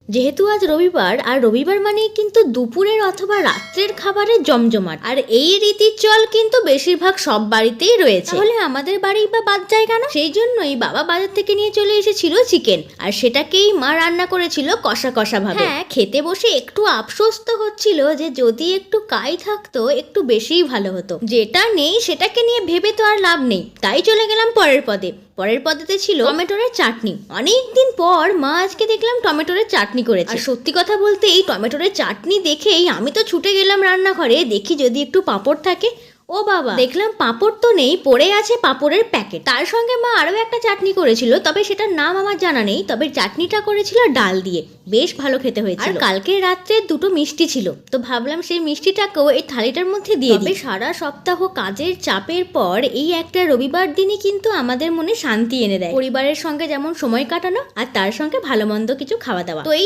যেহেতু আজ রবিবার, আর রবিবার মানেই কিন্তু দুপুরের অথবা রাত্রের খাবারের জমজমাট, আর এই রীতির চল কিন্তু বেশিরভাগ সব বাড়িতেই রয়েছে। তাহলে আমাদের বাড়ি বা বাদ যায় কেন? সেই জন্যই বাবা বাজার থেকে নিয়ে চলে এসেছিল চিকেন, আর সেটাকেই মা রান্না করেছিল কষা কষা ভাবে। হ্যাঁ, খেতে বসে একটু আফসোস তো হচ্ছিল যে যদি একটু কাই থাকতো একটু বেশিই ভালো হতো। যেটা নেই সেটাকে নিয়ে ভেবে তো আর লাভ নেই, তাই চলে গেলাম পরের পদেতে ছিল টমেটোরের চাটনি। অনেকদিন পর মা আজকে দেখলাম টমেটোরের চাটনি করেছে। আর সত্যি কথা বলতে এই টমেটোরের চাটনি দেখেই আমি তো ছুটে গেলাম রান্নাঘরে, দেখি যদি একটু পাঁপড় থাকে। ও বাবা, দেখলাম পাঁপড় তো নেই, পড়ে আছে পাঁপড়ের প্যাকেট। তার সঙ্গে মা আরও একটা চাটনি করেছিল, তবে সেটার নাম আমার জানা নেই। তবে চাটনিটা করেছিল ডাল দিয়ে, বেশ ভালো খেতে হয়েছিল। আর কালকে রাত্রে দুটো মিষ্টি ছিল, তো ভাবলাম সেই মিষ্টিটাকেও এই থালিটার মধ্যে দিয়ে দিই। সারা সপ্তাহ কাজের চাপের পর এই একটা রবিবার দিনই কিন্তু আমাদের মনে শান্তি এনে দেয়। পরিবারের সঙ্গে যেমন সময় কাটানো, আর তার সঙ্গে ভালো মন্দ কিছু খাওয়া দাওয়া। তো এই